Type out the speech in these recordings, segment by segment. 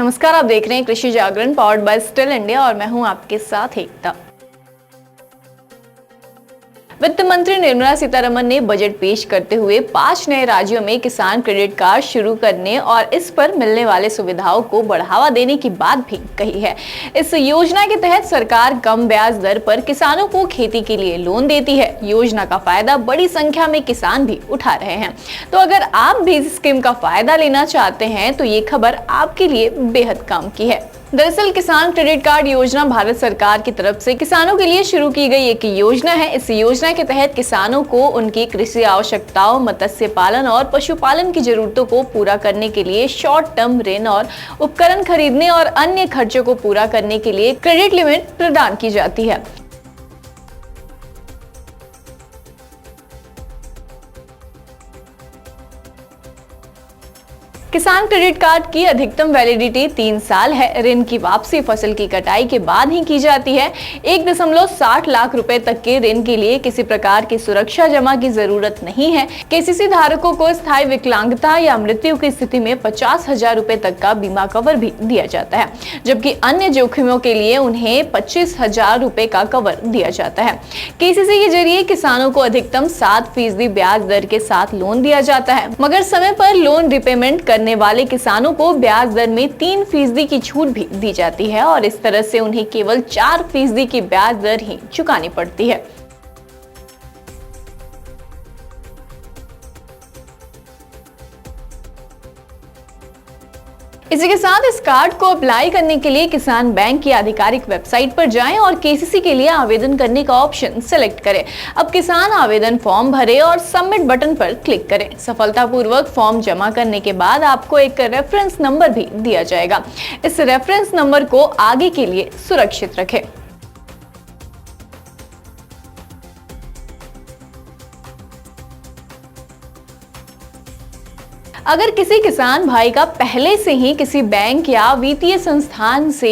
नमस्कार, आप देख रहे हैं कृषि जागरण पावर्ड बाय स्टिल इंडिया और मैं हूं आपके साथ एकता। वित्त मंत्री निर्मला सीतारमण ने बजट पेश करते हुए 5 नए राज्यों में किसान क्रेडिट कार्ड शुरू करने और इस पर मिलने वाले सुविधाओं को बढ़ावा देने की बात भी कही है। इस योजना के तहत सरकार कम ब्याज दर पर किसानों को खेती के लिए लोन देती है। योजना का फायदा बड़ी संख्या में किसान भी उठा रहे हैं। तो अगर आप भी इस स्कीम का फायदा लेना चाहते हैं तो ये खबर आपके लिए बेहद काम की है। दरअसल किसान क्रेडिट कार्ड योजना भारत सरकार की तरफ से किसानों के लिए शुरू की गई एक योजना है। इस योजना के तहत किसानों को उनकी कृषि आवश्यकताओं, मत्स्य पालन और पशुपालन की जरूरतों को पूरा करने के लिए शॉर्ट टर्म ऋण और उपकरण खरीदने और अन्य खर्चों को पूरा करने के लिए क्रेडिट लिमिट प्रदान की जाती है। किसान क्रेडिट कार्ड की अधिकतम वैलिडिटी 3 साल है। ऋण की वापसी फसल की कटाई के बाद ही की जाती है। 1.60 लाख रुपए तक के ऋण के लिए किसी प्रकार की सुरक्षा जमा की जरूरत नहीं है। केसीसी धारकों को स्थायी विकलांगता या मृत्यु की स्थिति में 50,000 रुपए तक का बीमा कवर भी दिया जाता है, जबकि अन्य जोखिमों के लिए उन्हें 25,000 रुपए का कवर दिया जाता है। केसीसी के जरिए किसानों को अधिकतम 7% ब्याज दर के साथ लोन दिया जाता है, मगर समय पर लोन रिपेमेंट करने वाले किसानों को ब्याज दर में 3% की छूट भी दी जाती है और इस तरह से उन्हें केवल 4% की ब्याज दर ही चुकानी पड़ती है। इसी के साथ इस कार्ड को अप्लाई करने के लिए किसान बैंक की आधिकारिक वेबसाइट पर जाएं और केसीसी के लिए आवेदन करने का ऑप्शन सेलेक्ट करें। अब किसान आवेदन फॉर्म भरे और सबमिट बटन पर क्लिक करें। सफलतापूर्वक फॉर्म जमा करने के बाद आपको एक रेफरेंस नंबर भी दिया जाएगा। इस रेफरेंस नंबर को आगे के लिए सुरक्षित रखें। अगर किसी किसान भाई का पहले से ही किसी बैंक या वित्तीय संस्थान से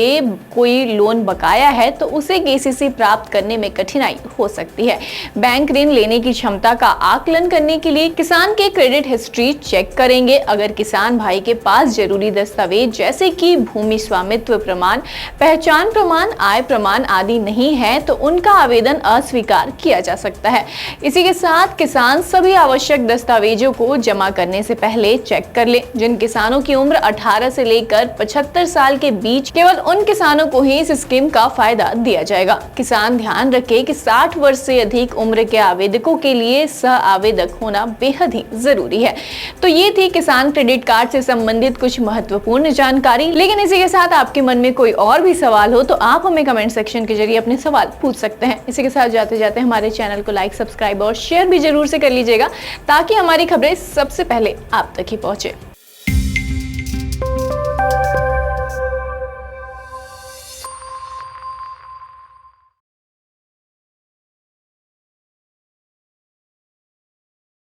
कोई लोन बकाया है तो उसे केसीसी प्राप्त करने में कठिनाई हो सकती है। बैंक ऋण लेने की क्षमता का आकलन करने के लिए किसान के क्रेडिट हिस्ट्री चेक करेंगे। अगर किसान भाई के पास जरूरी दस्तावेज जैसे कि भूमि स्वामित्व प्रमाण, पहचान प्रमाण, आय प्रमाण आदि नहीं है तो उनका आवेदन अस्वीकार किया जा सकता है। इसी के साथ किसान सभी आवश्यक दस्तावेजों को जमा करने से पहले चेक कर ले। जिन किसानों की उम्र 18 से लेकर 75 साल के बीच, केवल उन किसानों को ही इस स्कीम का फायदा दिया जाएगा। किसान ध्यान रखे कि 60 वर्ष से अधिक उम्र के आवेदकों के लिए सह आवेदक होना बेहद ही जरूरी है। तो ये थी किसान क्रेडिट कार्ड से संबंधित कुछ महत्वपूर्ण जानकारी। लेकिन इसी के साथ आपके मन में कोई और भी सवाल हो तो आप हमें कमेंट सेक्शन के जरिए अपने सवाल पूछ सकते हैं। इसी के साथ जाते जाते हमारे चैनल को लाइक, सब्सक्राइब और शेयर भी जरूर से कर लीजिएगा ताकि हमारी खबरें सबसे पहले आप तक ही पहुंचे।